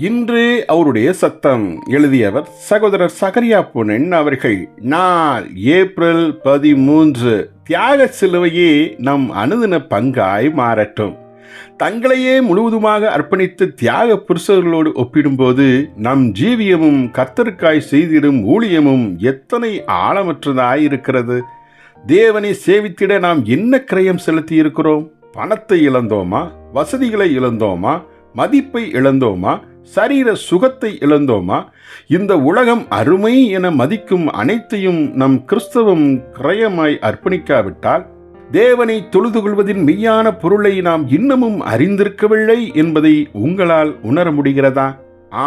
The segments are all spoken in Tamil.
இன்று அவருடைய சத்தம். எழுதியவர் சகோதரர் சகரியா பொன்னன் அவர்கள். நாள் ஏப்ரல் 13. தியாக சிலுவையே நம் அனுதின பங்காய் மாறட்டும். தங்களையே முழுவதுமாக அர்ப்பணித்த தியாக புருஷர்களோடு ஒப்பிடும்போது நம் ஜீவியமும் கர்த்தருக்காய் செய்திடும் ஊழியமும் எத்தனை ஆழமற்றதாய் இருக்கிறது. தேவனை சேவித்திட நாம் என்ன கிரயம் செலுத்தி இருக்கிறோம்? பணத்தை இழந்தோமா? வசதிகளை இழந்தோமா? மதிப்பை இழந்தோமா? சரீர சுகத்தை இழந்தோமா? இந்த உலகம் அருமை என மதிக்கும் அனைத்தையும் நம் கிறிஸ்தவம் கிரயமாய் அர்ப்பணிக்காவிட்டால் தேவனை தொழுது கொள்வதின் மெய்யான பொருளை நாம் இன்னமும் அறிந்திருக்கவில்லை என்பதை உங்களால் உணர முடிகிறதா?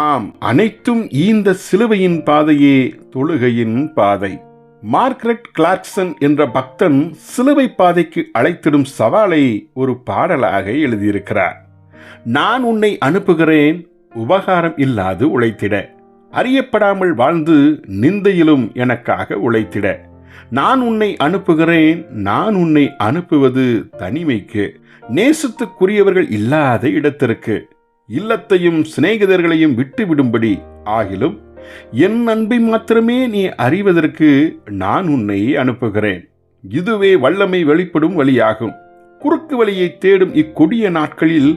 ஆம், அனைத்தும் இந்த சிலுவையின் பாதையே தொழுகையின் பாதை. மார்கரெட் கிளார்க்சன் என்ற பக்தன் சிலுவை பாதைக்கு அழைத்திடும் சவாலை ஒரு பாடலாக எழுதியிருக்கிறார். நான் உன்னை அனுப்புகிறேன் உபகாரம் இல்லாது உழைத்திட, அறியப்படாமல் வாழ்ந்து நிந்தையிலும் எனக்காக உழைத்திட. நான் உன்னை அனுப்புகிறேன், நான் உன்னை அனுப்புவது தனிமைக்கு, நேசத்துக்குரியவர்கள் இல்லாத இடத்திற்கு, இல்லத்தையும் சிநேகிதர்களையும் விட்டுவிடும்படி. ஆகிலும் என் அன்பை மாத்திரமே நீ அறிவதற்கு நான் உன்னை அனுப்புகிறேன். இதுவே வல்லமை வெளிப்படும் வழியாகும். குறுக்கு வழியை தேடும் இக்கொடிய நாட்களில்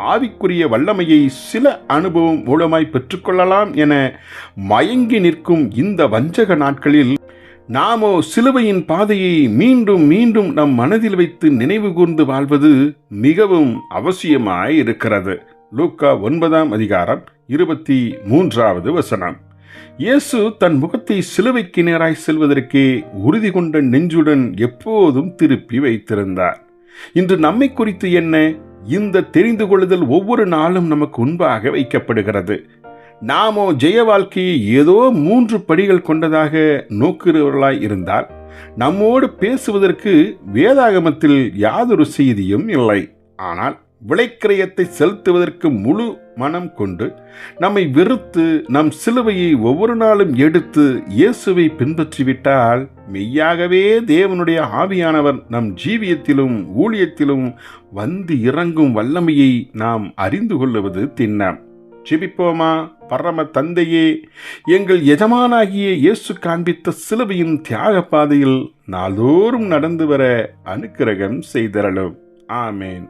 ஆவிக்குரிய வல்லமையை சில அனுபவம் மூலமாய் பெற்றுக்கொள்ளலாம் என மயங்கி நிற்கும் இந்த வஞ்சக நாட்களில் நாமோ சிலுவையின் பாதையை மீண்டும் மீண்டும் நம் மனதில் வைத்து நினைவு கூர்ந்து வாழ்வது மிகவும் அவசியமாய் இருக்கிறது. லூக்கா 9:23. இயேசு தன் முகத்தை சிலுவைக்கு நேராய் செல்வதற்கே உறுதி கொண்ட நெஞ்சுடன் எப்போதும் திருப்பி வைத்திருந்தார். இன்று நம்மை குறித்து என்ன? இந்த தெரிந்து கொள்ளுதல் ஒவ்வொரு நாளும் நமக்கு முன்பாக வைக்கப்படுகிறது. நாமோ ஜெய வாழ்க்கையை ஏதோ 3 படிகள் கொண்டதாக நோக்குகிறவர்களாய் இருந்தால் நம்மோடு பேசுவதற்கு வேதாகமத்தில் யாதொரு செய்தியும் இல்லை. ஆனால் விலைக்கிரயத்தை செலுத்துவதற்கு முழு மனம் கொண்டு நம்மை வெறுத்து நம் சிலுவையை ஒவ்வொரு நாளும் எடுத்து இயேசுவை பின்பற்றிவிட்டால் மெய்யாகவே தேவனுடைய ஆவியானவர் நம் ஜீவியத்திலும் ஊழியத்திலும் வந்து இறங்கும் வல்லமையை நாம் அறிந்து கொள்ளுவது திண்ணம். ஜெபிப்போமா? பரம தந்தையே, எங்கள் எஜமானாகிய இயேசு காண்பித்த சிலுவையின் தியாக பாதையில் நாள்தோறும் நடந்து வர அனுக்கிரகம் செய்தரலும். ஆமேன்.